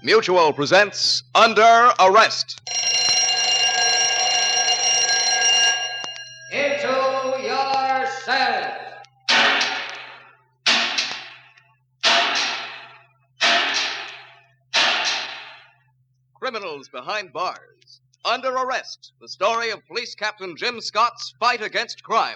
Mutual presents Under Arrest. Into your cells. Criminals behind bars. Under Arrest. The story of Police Captain Jim Scott's fight against crime.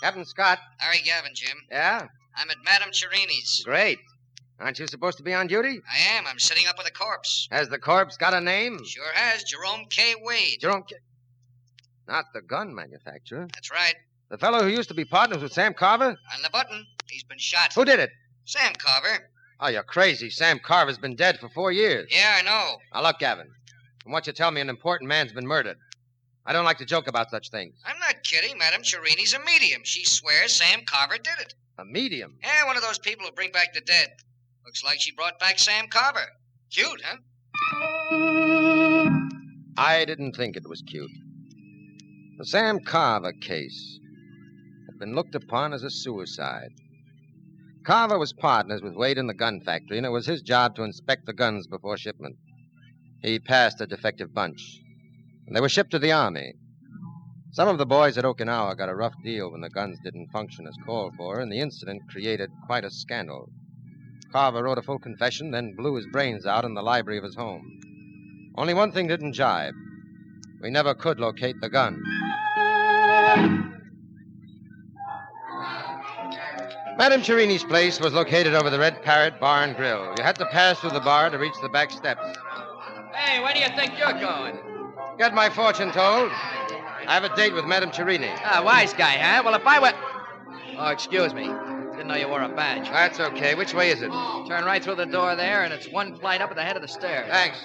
Captain Scott. Harry Gavin, Jim. Yeah? I'm at Madame Cherini's. Great. Aren't you supposed to be on duty? I am. I'm sitting up with a corpse. Has the corpse got a name? Sure has. Jerome K. Wade. Not the gun manufacturer. That's right. The fellow who used to be partners with Sam Carver? On the button. He's been shot. Who did it? Sam Carver. Oh, you're crazy. Sam Carver's been dead for 4 years. Yeah, I know. Now, look, Gavin. From what you tell me, an important man's been murdered. I don't like to joke about such things. I'm not kidding. Madame Cherini's a medium. She swears Sam Carver did it. A medium? Yeah, one of those people who bring back the dead. Looks like she brought back Sam Carver. Cute, huh? I didn't think it was cute. The Sam Carver case had been looked upon as a suicide. Carver was partners with Wade in the gun factory, and it was his job to inspect the guns before shipment. He passed a defective bunch, and they were shipped to the Army. Some of the boys at Okinawa got a rough deal when the guns didn't function as called for, and the incident created quite a scandal. Carver wrote a full confession, then blew his brains out in the library of his home. Only one thing didn't jibe. We never could locate the gun. Madame Cherini's place was located over the Red Parrot Bar and Grill. You had to pass through the bar to reach the back steps. Hey, where do you think you're going? Get my fortune told. I have a date with Madame Cherini. Ah, wise guy, huh? Well, if I were... Oh, excuse me. Didn't know you wore a badge. That's okay. Which way is it? Turn right through the door there, and it's one flight up at the head of the stairs. Thanks.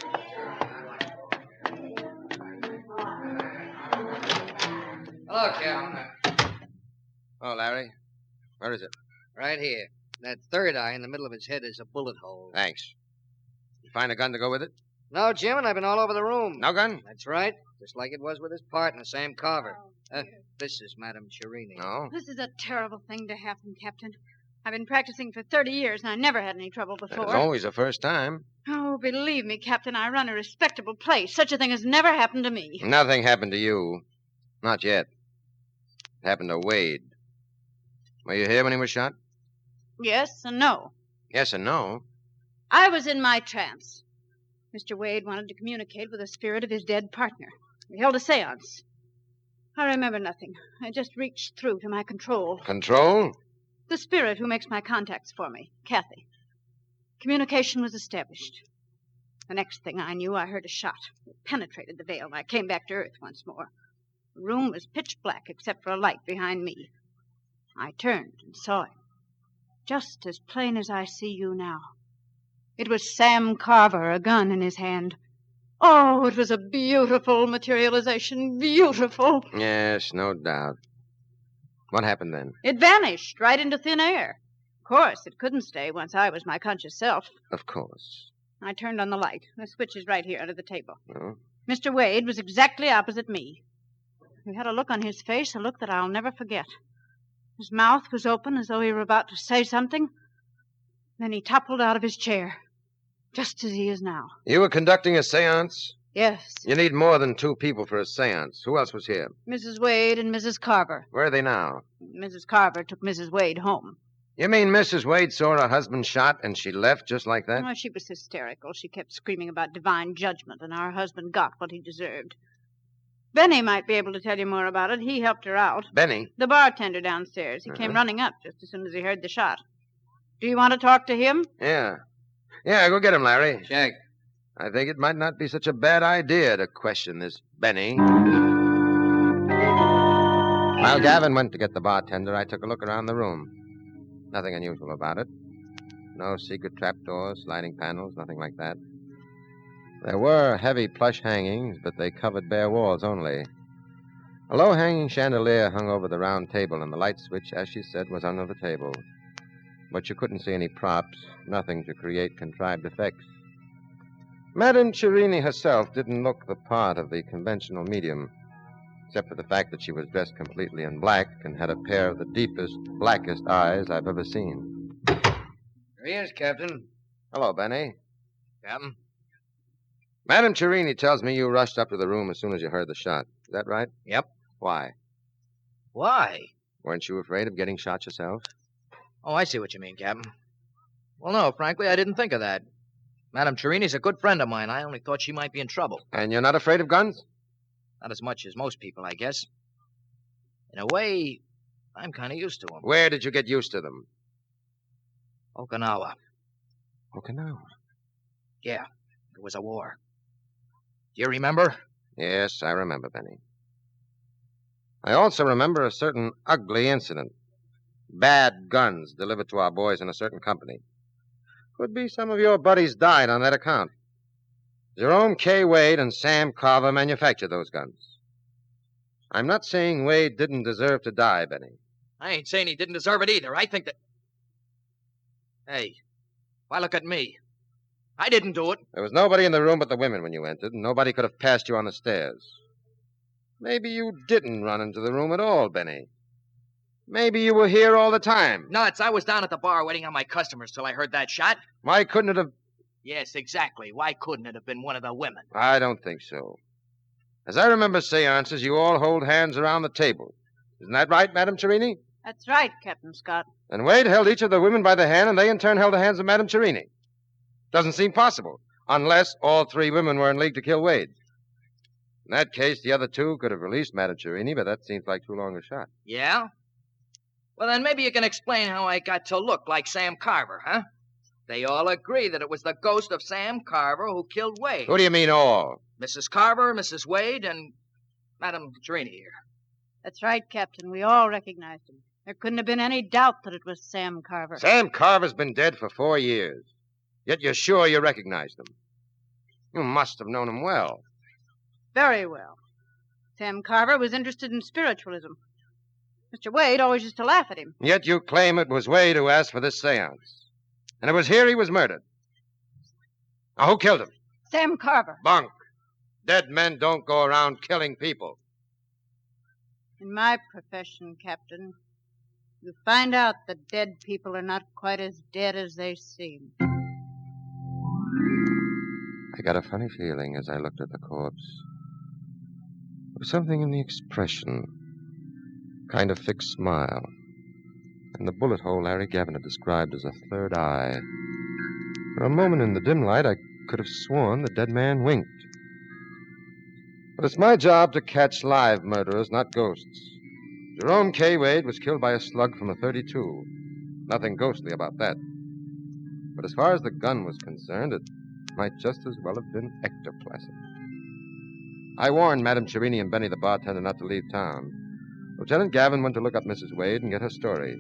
Hello, Captain. Oh, Larry. Where is it? Right here. That third eye in the middle of his head is a bullet hole. Thanks. You find a gun to go with it? No, Jim, and I've been all over the room. No gun? That's right. Just like it was with his partner, Sam Carver. This is Madame Cherini. No. This is a terrible thing to happen, Captain. I've been practicing for 30 years, and I never had any trouble before. There's always a first time. Oh, believe me, Captain, I run a respectable place. Such a thing has never happened to me. Nothing happened to you. Not yet. It happened to Wade. Were you here when he was shot? Yes and no. Yes and no. I was in my trance. Mr. Wade wanted to communicate with the spirit of his dead partner. We held a seance. I remember nothing. I just reached through to my control. Control? The spirit who makes my contacts for me, Kathy. Communication was established. The next thing I knew, I heard a shot. It penetrated the veil, and I came back to Earth once more. The room was pitch black except for a light behind me. I turned and saw him, just as plain as I see you now. It was Sam Carver, a gun in his hand. Oh, it was a beautiful materialization, beautiful. Yes, no doubt. What happened then? It vanished right into thin air. Of course, it couldn't stay once I was my conscious self. Of course. I turned on the light. The switch is right here under the table. Oh? Mr. Wade was exactly opposite me. He had a look on his face, a look that I'll never forget. His mouth was open as though he were about to say something. Then he toppled out of his chair, just as he is now. You were conducting a seance? Yes. You need more than 2 people for a seance. Who else was here? Mrs. Wade and Mrs. Carver. Where are they now? Mrs. Carver took Mrs. Wade home. You mean Mrs. Wade saw her husband shot and she left just like that? Oh, she was hysterical. She kept screaming about divine judgment, and our husband got what he deserved. Benny might be able to tell you more about it. He helped her out. Benny? The bartender downstairs. He came running up just as soon as he heard the shot. Do you want to talk to him? Yeah. Yeah, go get him, Larry. Check. I think it might not be such a bad idea to question this Benny. While Gavin went to get the bartender, I took a look around the room. Nothing unusual about it. No secret trapdoors, sliding panels, nothing like that. There were heavy plush hangings, but they covered bare walls only. A low-hanging chandelier hung over the round table, and the light switch, as she said, was under the table. But you couldn't see any props, nothing to create contrived effects. Madame Cherini herself didn't look the part of the conventional medium. except for the fact that she was dressed completely in black and had a pair of the deepest, blackest eyes I've ever seen. Here he is, Captain. Hello, Benny. Captain? Madam Cherini tells me you rushed up to the room as soon as you heard the shot. Is that right? Yep. Why? Why? Weren't you afraid of getting shot yourself? Oh, I see what you mean, Captain. Well, no, frankly, I didn't think of that. Madam Cherini's a good friend of mine. I only thought she might be in trouble. And you're not afraid of guns? Not as much as most people, I guess. In a way, I'm kind of used to them. Where did you get used to them? Okinawa. Okinawa? Yeah, it was a war. Do you remember? Yes, I remember, Benny. I also remember a certain ugly incident. Bad guns delivered to our boys in a certain company. Could be some of your buddies died on that account. Jerome K. Wade and Sam Carver manufactured those guns. I'm not saying Wade didn't deserve to die, Benny. I ain't saying he didn't deserve it either. I think that... Hey, why look at me? I didn't do it. There was nobody in the room but the women when you entered, and nobody could have passed you on the stairs. Maybe you didn't run into the room at all, Benny. Maybe you were here all the time. Nuts, I was down at the bar waiting on my customers till I heard that shot. Why couldn't it have... Yes, exactly. Why couldn't it have been one of the women? I don't think so. As I remember seances, you all hold hands around the table. Isn't that right, Madam Cherini? That's right, Captain Scott. And Wade held each of the women by the hand, and they in turn held the hands of Madam Cherini. Doesn't seem possible, unless all three women were in league to kill Wade. In that case, the other two could have released Madam Cherini, but that seems like too long a shot. Yeah? Well, then maybe you can explain how I got to look like Sam Carver, huh? They all agree that it was the ghost of Sam Carver who killed Wade. Who do you mean all? Mrs. Carver, Mrs. Wade, and Madam Cherini here. That's right, Captain. We all recognized him. There couldn't have been any doubt that it was Sam Carver. Sam Carver's been dead for 4 years. Yet you're sure you recognized him. You must have known him well. Very well. Sam Carver was interested in spiritualism. Mr. Wade always used to laugh at him. Yet you claim it was Wade who asked for this seance. And it was here he was murdered. Now, who killed him? Sam Carver. Bunk. Dead men don't go around killing people. In my profession, Captain, you find out that dead people are not quite as dead as they seem. I got a funny feeling as I looked at the corpse. There was something in the expression. Kind of fixed smile. And the bullet hole Larry Gavin had described as a third eye. For a moment in the dim light, I could have sworn the dead man winked. But it's my job to catch live murderers, not ghosts. Jerome K. Wade was killed by a slug from a .32. Nothing ghostly about that. But as far as the gun was concerned, it might just as well have been ectoplasm. I warned Madam Cherini and Benny, the bartender, not to leave town. Lieutenant Gavin went to look up Mrs. Wade and get her story.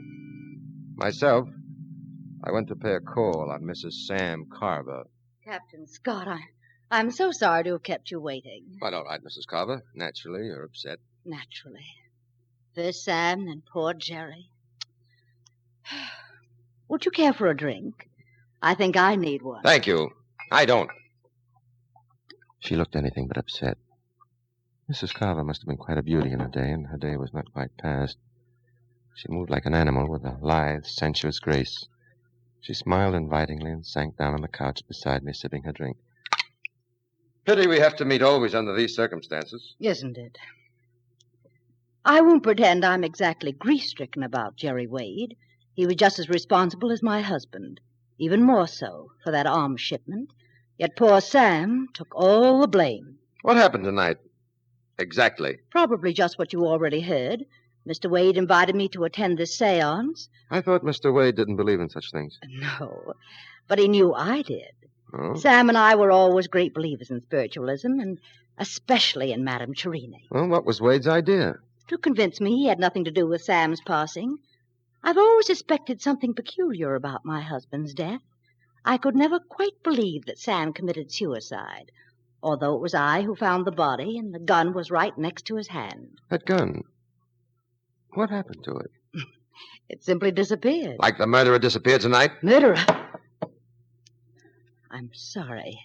Myself, I went to pay a call on Mrs. Sam Carver. Captain Scott, I'm so sorry to have kept you waiting. Quite all right, Mrs. Carver. Naturally, you're upset. Naturally. First Sam, then poor Jerry. Would you care for a drink? I think I need one. Thank you. I don't. She looked anything but upset. Mrs. Carver must have been quite a beauty in her day, and her day was not quite past. She moved like an animal with a lithe, sensuous grace. She smiled invitingly and sank down on the couch beside me, sipping her drink. Pity we have to meet always under these circumstances. Isn't it? I won't pretend I'm exactly grief-stricken about Jerry Wade. He was just as responsible as my husband, even more so, for that arms shipment. Yet poor Sam took all the blame. What happened tonight? Exactly. Probably just what you already heard. Mr. Wade invited me to attend this seance. I thought Mr. Wade didn't believe in such things. No, but he knew I did. Oh? Sam and I were always great believers in spiritualism, and especially in Madame Cherini. Well, what was Wade's idea? To convince me he had nothing to do with Sam's passing. I've always suspected something peculiar about my husband's death. I could never quite believe that Sam committed suicide, although it was I who found the body and the gun was right next to his hand. That gun. What happened to it? It simply disappeared. Like the murderer disappeared tonight? Murderer? I'm sorry.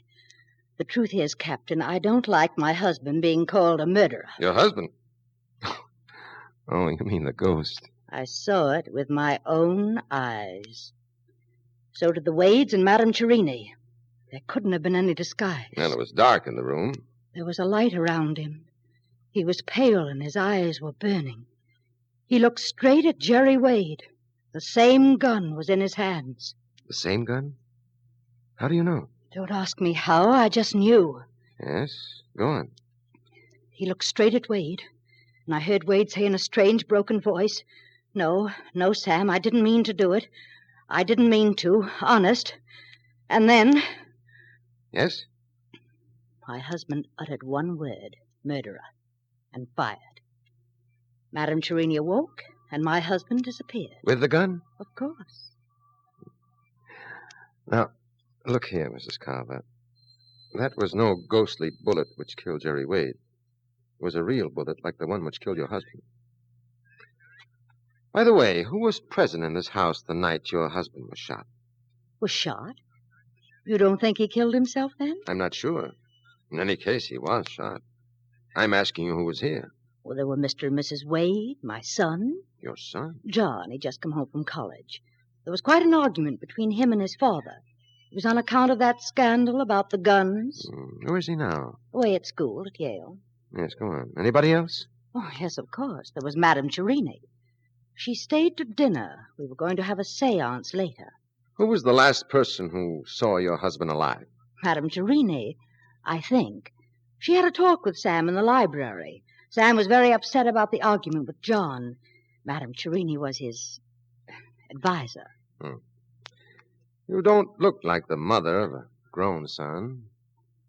The truth is, Captain, I don't like my husband being called a murderer. Your husband? Oh, you mean the ghost. I saw it with my own eyes. So did the Wades and Madame Cherini. There couldn't have been any disguise. Well, it was dark in the room. There was a light around him. He was pale and his eyes were burning. He looked straight at Jerry Wade. The same gun was in his hands. The same gun? How do you know? Don't ask me how, I just knew. Yes, go on. He looked straight at Wade, and I heard Wade say in a strange, broken voice, No, Sam, I didn't mean to do it. I didn't mean to, honest. And then... Yes? My husband uttered one word, murderer, and fired. Madame Cherini awoke, and my husband disappeared. With the gun? Of course. Now, look here, Mrs. Carver. That was no ghostly bullet which killed Jerry Wade. It was a real bullet like the one which killed your husband. By the way, who was present in this house the night your husband was shot? Was shot? You don't think he killed himself then? I'm not sure. In any case, he was shot. I'm asking you who was here. Well, there were Mr. and Mrs. Wade, my son. Your son? John. He'd just come home from college. There was quite an argument between him and his father. It was on account of that scandal about the guns. Where is he now? Away at school at Yale. Yes, go on. Anybody else? Oh, yes, of course. There was Madame Cherini. She stayed to dinner. We were going to have a seance later. Who was the last person who saw your husband alive? Madame Cherini, I think. She had a talk with Sam in the library. Sam was very upset about the argument with John. Madame Cherini was his advisor. You don't look like the mother of a grown son.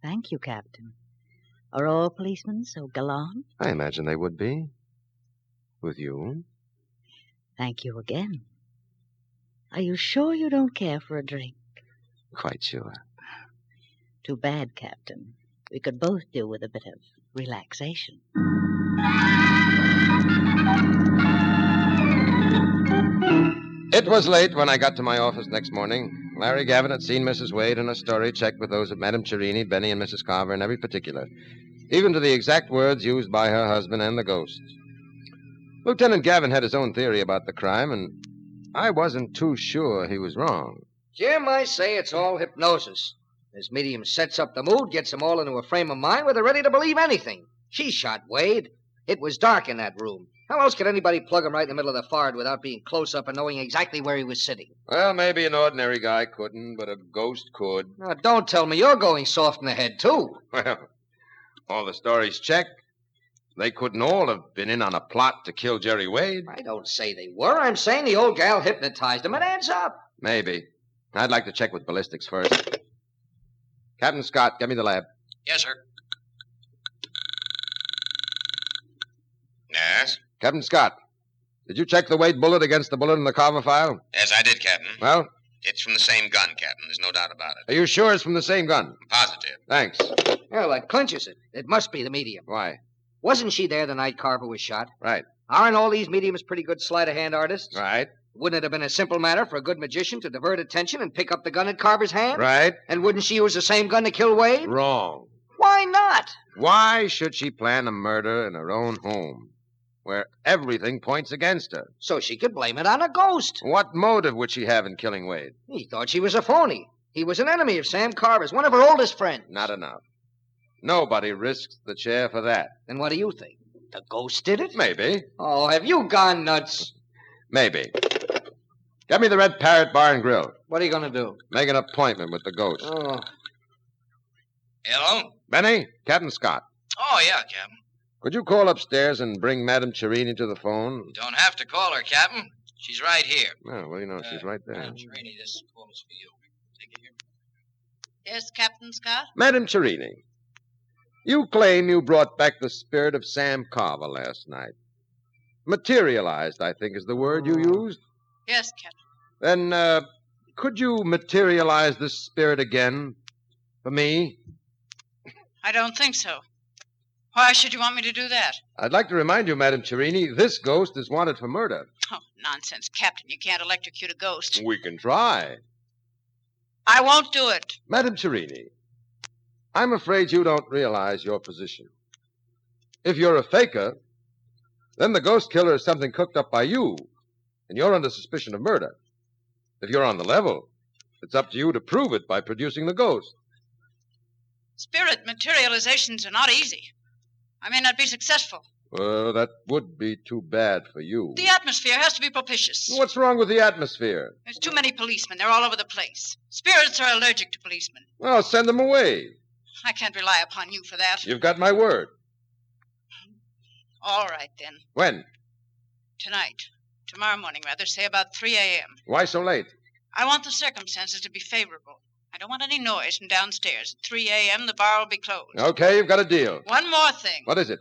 Thank you, Captain. Are all policemen so gallant? I imagine they would be. With you. Thank you again. Are you sure you don't care for a drink? Quite sure. Too bad, Captain. We could both do with a bit of relaxation. It was late when I got to my office next morning. Larry Gavin had seen Mrs. Wade, and her story checked with those of Madame Cherini, Benny, and Mrs. Carver in every particular, even to the exact words used by her husband and the ghost. Lieutenant Gavin had his own theory about the crime, and I wasn't too sure he was wrong. Jim, I say it's all hypnosis. This medium sets up the mood, gets them all into a frame of mind where they're ready to believe anything. She shot Wade. It was dark in that room. How else could anybody plug him right in the middle of the forehead without being close up and knowing exactly where he was sitting? Well, maybe an ordinary guy couldn't, but a ghost could. Now, don't tell me you're going soft in the head, too. Well, all the stories check. They couldn't all have been in on a plot to kill Jerry Wade. I don't say they were. I'm saying the old gal hypnotized him. It adds up. Maybe. I'd like to check with ballistics first. Captain Scott, get me the lab. Yes, sir. Yes? Captain Scott, did you check the Wade bullet against the bullet in the Carver file? Yes, I did, Captain. Well? It's from the same gun, Captain. There's no doubt about it. Are you sure it's from the same gun? I'm positive. Thanks. Well, that clinches it. It must be the medium. Why? Wasn't she there the night Carver was shot? Right. Aren't all these mediums pretty good sleight-of-hand artists? Right. Wouldn't it have been a simple matter for a good magician to divert attention and pick up the gun in Carver's hand? Right. And wouldn't she use the same gun to kill Wade? Wrong. Why not? Why should she plan a murder in her own home, where everything points against her? So she could blame it on a ghost. What motive would she have in killing Wade? He thought she was a phony. He was an enemy of Sam Carver's, one of her oldest friends. Not enough. Nobody risks the chair for that. Then what do you think? The ghost did it? Maybe. Oh, have you gone nuts? Maybe. Get me the Red Parrot Bar and Grill. What are you going to do? Make an appointment with the ghost. Oh. Hello? Benny, Captain Scott. Oh, yeah, Captain. Could you call upstairs and bring Madame Cherini to the phone? You don't have to call her, Captain. She's right here. Oh, well, you know, she's right there. Madam Cherini, this call is for you. Take it here. Yes, Captain Scott? Madame Cherini, you claim you brought back the spirit of Sam Carver last night. Materialized, I think, is the word you used. Yes, Captain. Then, could you materialize this spirit again for me? I don't think so. Why should you want me to do that? I'd like to remind you, Madame Cherini, this ghost is wanted for murder. Oh, nonsense, Captain. You can't electrocute a ghost. We can try. I won't do it. Madame Cherini, I'm afraid you don't realize your position. If you're a faker, Then the ghost killer is something cooked up by you, and you're under suspicion of murder. If you're on the level, it's up to you to prove it by producing the ghost. Spirit materializations are not easy. I may not be successful. Well, that would be too bad for you. The atmosphere has to be propitious. What's wrong with the atmosphere? There's too many policemen. They're all over the place. Spirits are allergic to policemen. Well, send them away. I can't rely upon you for that. You've got my word. All right, then. When? Tonight. Tomorrow morning, rather. Say about 3 a.m. Why so late? I want the circumstances to be favorable. I don't want any noise from downstairs. At 3 a.m., the bar will be closed. Okay, you've got a deal. One more thing. What is it?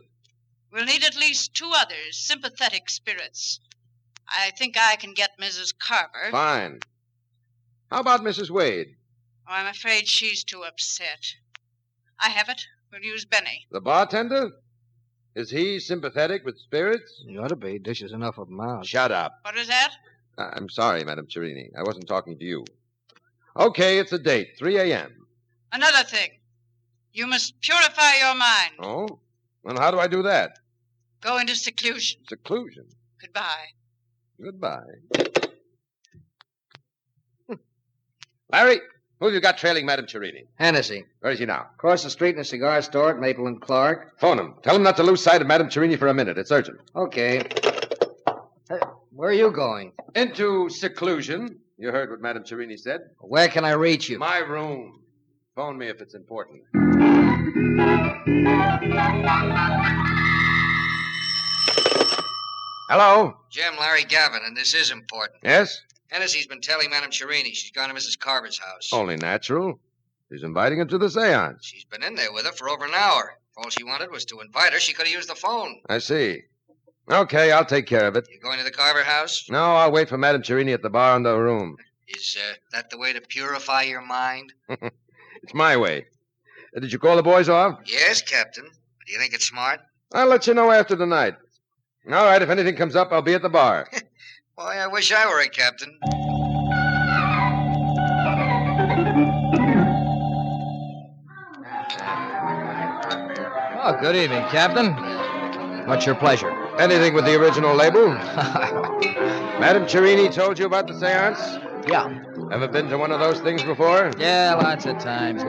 We'll need at least 2 others, sympathetic spirits. I think I can get Mrs. Carver. Fine. How about Mrs. Wade? Oh, I'm afraid she's too upset. I have it. We'll use Benny. The bartender? Is he sympathetic with spirits? You ought to be. Dishes enough of them out. Shut up. What is that? I'm sorry, Madam Cherini. I wasn't talking to you. Okay, it's a date, 3 a.m. Another thing. You must purify your mind. Oh? Well, how do I do that? Go into seclusion. Seclusion. Goodbye. Goodbye. Larry, who have you got trailing Madam Cherini? Hennessy. Where is he now? Across the street in a cigar store at Maple and Clark. Phone him. Tell him not to lose sight of Madam Cherini for a minute. It's urgent. Okay. Where are you going? Into seclusion. You heard what Madam Cherini said. Where can I reach you? My room. Phone me if it's important. Hello? Jim, Larry Gavin, and this is important. Yes? Hennessy's been telling Madame Cherini she's gone to Mrs. Carver's house. Only natural. She's inviting her to the seance. She's been in there with her for over an hour. If all she wanted was to invite her, she could have used the phone. I see. Okay, I'll take care of it. You going to the Carver house? No, I'll wait for Madam Cherini at the bar in the room. Is that the way to purify your mind? It's my way. Did you call the boys off? Yes, Captain. Do you think it's smart? I'll let you know after tonight. All right, if anything comes up, I'll be at the bar. Why, I wish I were a captain. Oh, good evening, Captain. What's your pleasure? Anything with the original label? Madam Cherini told you about the seance? Yeah. Ever been to one of those things before? Yeah, lots of times.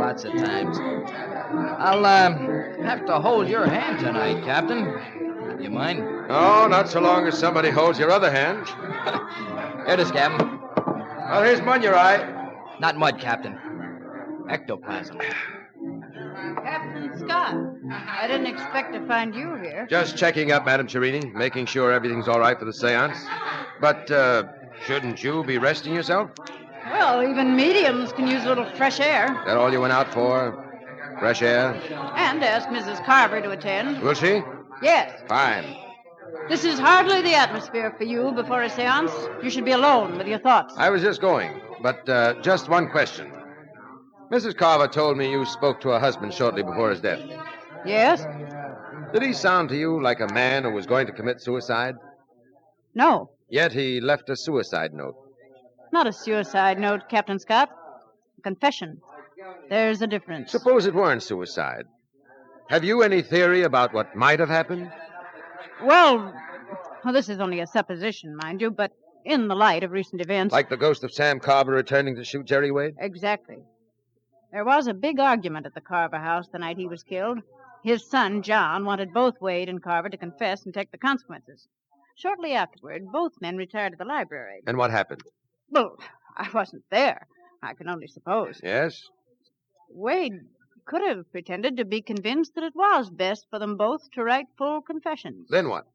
I'll have to hold your hand tonight, Captain. You mind? No, not so long as somebody holds your other hand. Here it is, Captain. Well, here's mud in your eye. Not mud, Captain. Ectoplasm. Captain Scott, I didn't expect to find you here. Just checking up, Madam Cherini, making sure everything's all right for the seance. But, shouldn't you be resting yourself? Well, even mediums can use a little fresh air. That all you went out for? Fresh air? And ask Mrs. Carver to attend. Will she? Yes. Fine. This is hardly the atmosphere for you before a seance. You should be alone with your thoughts. I was just going, but just one question. Mrs. Carver told me you spoke to her husband shortly before his death. Yes? Did he sound to you like a man who was going to commit suicide? No. Yet he left a suicide note. Not a suicide note, Captain Scott. A confession. There's a difference. Suppose it weren't suicide. Have you any theory about what might have happened? Well, this is only a supposition, mind you, but in the light of recent events... Like the ghost of Sam Carver returning to shoot Jerry Wade? Exactly. There was a big argument at the Carver house the night he was killed. His son, John, wanted both Wade and Carver to confess and take the consequences. Shortly afterward, both men retired to the library. And what happened? Well, I wasn't there. I can only suppose. Yes? Wade could have pretended to be convinced that it was best for them both to write full confessions. Then what?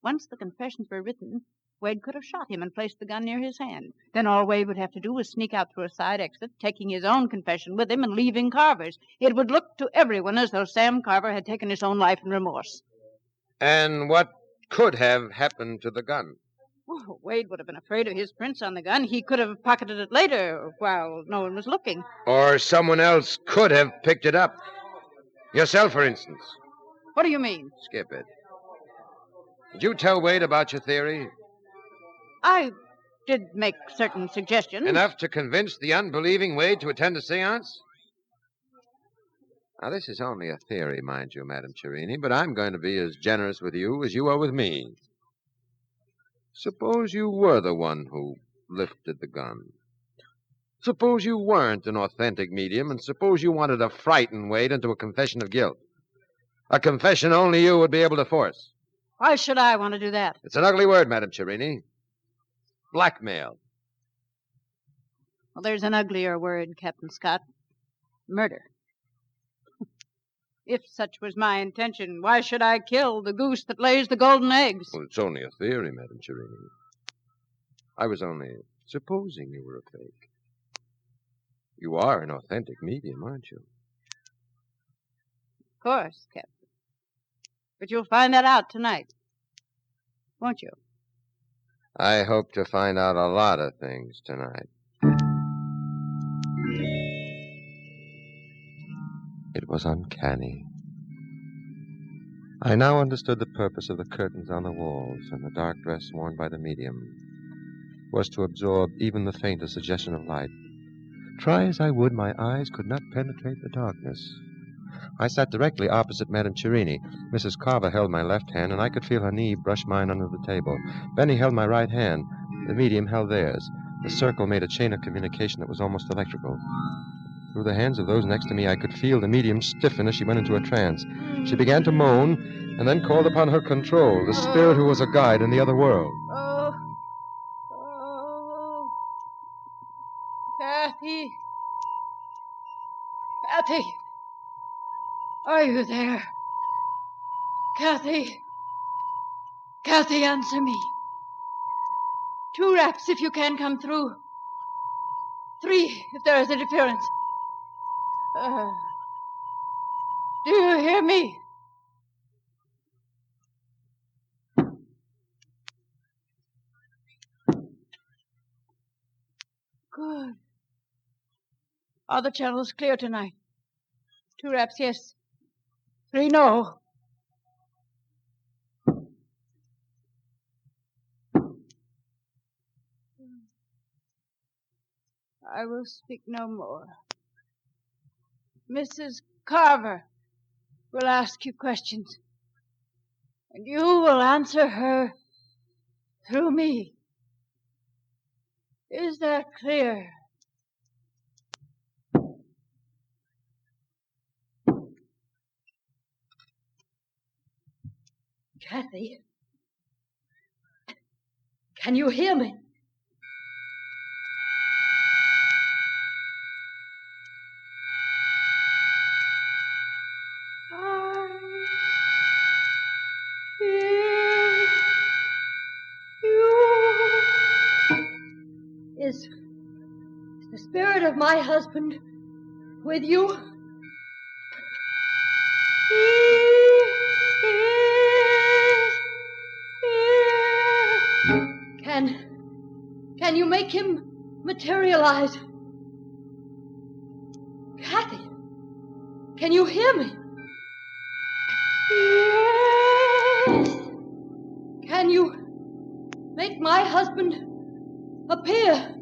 Once the confessions were written, Wade could have shot him and placed the gun near his hand. Then all Wade would have to do was sneak out through a side exit, taking his own confession with him and leaving Carver's. It would look to everyone as though Sam Carver had taken his own life in remorse. And what could have happened to the gun? Oh, Wade would have been afraid of his prints on the gun. He could have pocketed it later while no one was looking. Or someone else could have picked it up. Yourself, for instance. What do you mean? Skip it. Did you tell Wade about your theory? I did make certain suggestions. Enough to convince the unbelieving Wade to attend a seance? Now, this is only a theory, mind you, Madam Cherini, but I'm going to be as generous with you as you are with me. Suppose you were the one who lifted the gun. Suppose you weren't an authentic medium, and suppose you wanted to frighten Wade into a confession of guilt. A confession only you would be able to force. Why should I want to do that? It's an ugly word, Madam Cherini. Blackmail. Well, there's an uglier word, Captain Scott. Murder. If such was my intention, why should I kill the goose that lays the golden eggs? Well, it's only a theory, Madam Cherini. I was only supposing you were a fake. You are an authentic medium, aren't you? Of course, Captain. But you'll find that out tonight, won't you? I hope to find out a lot of things tonight. It was uncanny. I now understood the purpose of the curtains on the walls and the dark dress worn by the medium was to absorb even the faintest suggestion of light. Try as I would, my eyes could not penetrate the darkness. I sat directly opposite Madame Cherini. Mrs. Carver held my left hand, and I could feel her knee brush mine under the table. Benny held my right hand. The medium held theirs. The circle made a chain of communication that was almost electrical. Through the hands of those next to me, I could feel the medium stiffen as she went into a trance. She began to moan, and then called upon her control, the spirit who was a guide in the other world. Oh. Kathy. Kathy. Are you there? Kathy. Kathy, answer me. 2 raps if you can come through. 3 if there is interference. Do you hear me? Good. Are the channels clear tonight? 2 raps, yes. 3, no. I will speak no more. Mrs. Carver will ask you questions, and you will answer her through me. Is that clear? Kathy, can you hear me? Is the spirit of my husband with you? Can you make him materialize? Kathy, can you hear me? Can you make my husband appear?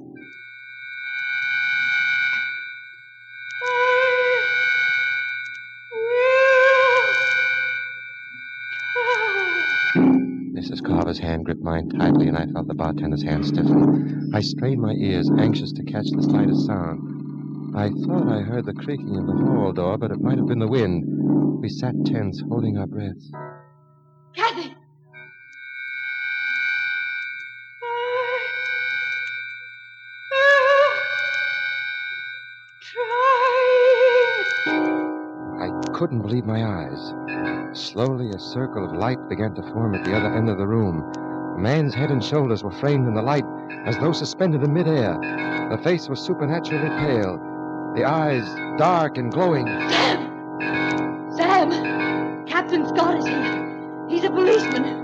Mrs. Carver's hand gripped mine tightly, and I felt the bartender's hand stiffen. I strained my ears, anxious to catch the slightest sound. I thought I heard the creaking of the hall door, but it might have been the wind. We sat tense, holding our breaths. Kathy! I couldn't believe my eyes. Slowly, a circle of light began to form at the other end of the room. A man's head and shoulders were framed in the light as though suspended in midair. The face was supernaturally pale, the eyes dark and glowing. Sam! Sam! Captain Scott is here. He's a policeman.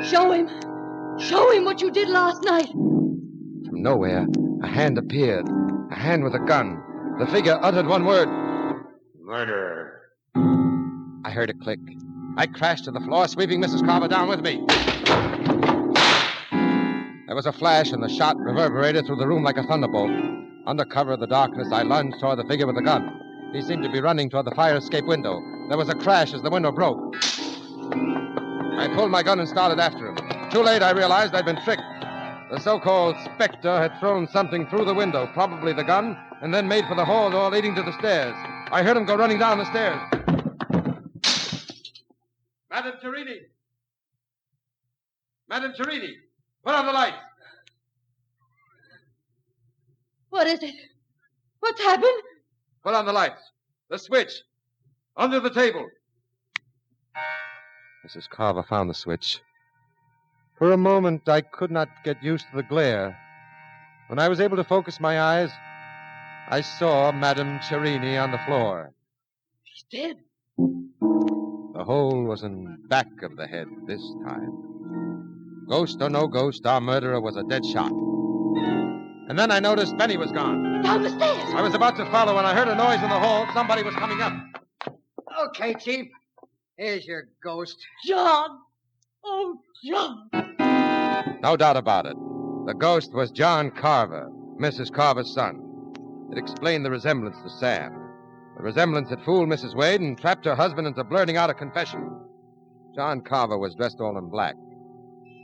Show him what you did last night. From nowhere, a hand appeared, a hand with a gun. The figure uttered one word. Murder. I heard a click. I crashed to the floor, sweeping Mrs. Carver down with me. There was a flash, and the shot reverberated through the room like a thunderbolt. Under cover of the darkness, I lunged toward the figure with the gun. He seemed to be running toward the fire escape window. There was a crash as the window broke. I pulled my gun and started after him. Too late, I realized I'd been tricked. The so-called Spectre had thrown something through the window, probably the gun, and then made for the hall door leading to the stairs. I heard him go running down the stairs. Madame Cherini! Madame Cherini! Put on the lights! What is it? What's happened? Put on the lights. The switch. Under the table. Mrs. Carver found the switch. For a moment, I could not get used to the glare. When I was able to focus my eyes, I saw Madame Cherini on the floor. She's dead. The hole was in back of the head this time. Ghost or no ghost, our murderer was a dead shot. And then I noticed Benny was gone. Down the stairs. I was about to follow when I heard a noise in the hall. Somebody was coming up. Okay, Chief. Here's your ghost. John. Oh, John. No doubt about it. The ghost was John Carver, Mrs. Carver's son. It explained the resemblance to Sam. The resemblance had fooled Mrs. Wade and trapped her husband into blurting out a confession. John Carver was dressed all in black.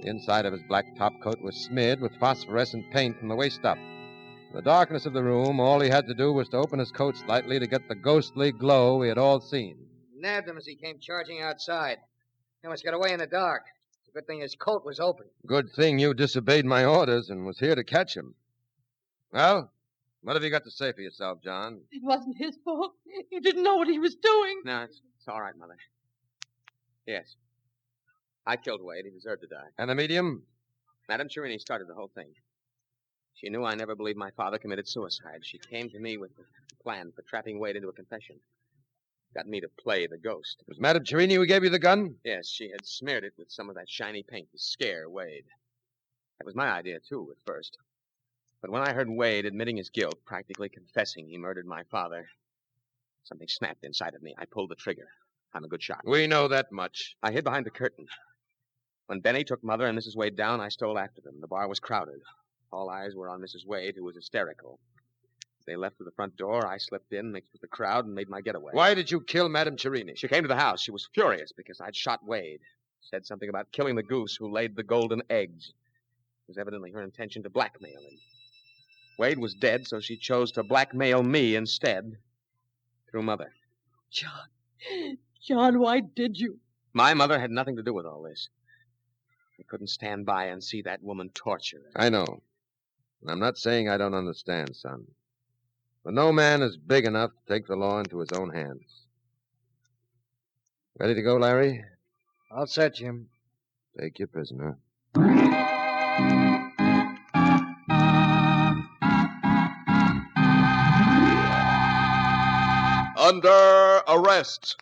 The inside of his black topcoat was smeared with phosphorescent paint from the waist up. In the darkness of the room, all he had to do was to open his coat slightly to get the ghostly glow we had all seen. Nabbed him as he came charging outside. He almost got away in the dark. It's a good thing his coat was open. Good thing you disobeyed my orders and was here to catch him. Well, what have you got to say for yourself, John? It wasn't his fault. He didn't know what he was doing. No, it's all right, Mother. Yes. I killed Wade. He deserved to die. And the medium? Madame Cherini started the whole thing. She knew I never believed my father committed suicide. She came to me with a plan for trapping Wade into a confession. Got me to play the ghost. It was Madame Cherini who gave you the gun? Yes, she had smeared it with some of that shiny paint to scare Wade. That was my idea, too, at first. But when I heard Wade admitting his guilt, practically confessing he murdered my father, something snapped inside of me. I pulled the trigger. I'm a good shot. We know that much. I hid behind the curtain. When Benny took Mother and Mrs. Wade down, I stole after them. The bar was crowded. All eyes were on Mrs. Wade, who was hysterical. As they left through the front door, I slipped in, mixed with the crowd, and made my getaway. Why did you kill Madame Cherini? She came to the house. She was furious because I'd shot Wade. Said something about killing the goose who laid the golden eggs. It was evidently her intention to blackmail him. Wade was dead, so she chose to blackmail me instead. Through Mother. John, why did you? My mother had nothing to do with all this. I couldn't stand by and see that woman tortured. I know. And I'm not saying I don't understand, son. But no man is big enough to take the law into his own hands. Ready to go, Larry? All set, Jim. Take your prisoner. Under arrest.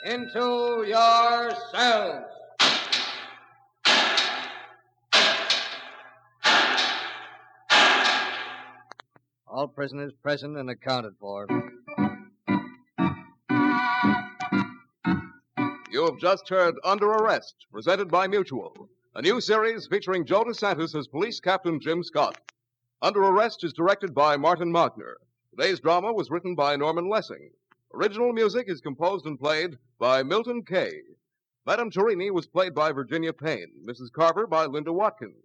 Into your cells. All prisoners present and accounted for. You have just heard Under Arrest, presented by Mutual, a new series featuring Joe DeSantis as Police Captain Jim Scott. Under Arrest is directed by Martin Magner. Today's drama was written by Norman Lessing. Original music is composed and played by Milton Kay. Madame Cherini was played by Virginia Payne, Mrs. Carver by Linda Watkins,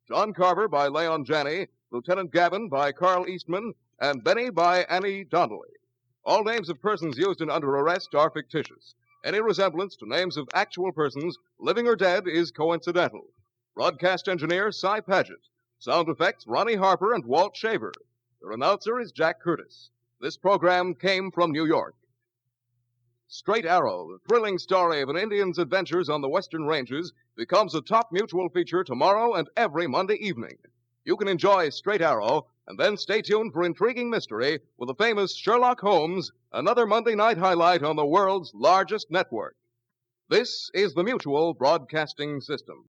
John Carver by Leon Janney, Lieutenant Gavin by Carl Eastman, and Benny by Annie Donnelly. All names of persons used in Under Arrest are fictitious. Any resemblance to names of actual persons, living or dead, is coincidental. Broadcast engineer, Cy Paget. Sound effects, Ronnie Harper and Walt Shaver. The announcer is Jack Curtis. This program came from New York. Straight Arrow, the thrilling story of an Indian's adventures on the Western Ranges, becomes a top Mutual feature tomorrow and every Monday evening. You can enjoy Straight Arrow, and then stay tuned for intriguing mystery with the famous Sherlock Holmes, another Monday night highlight on the world's largest network. This is the Mutual Broadcasting System.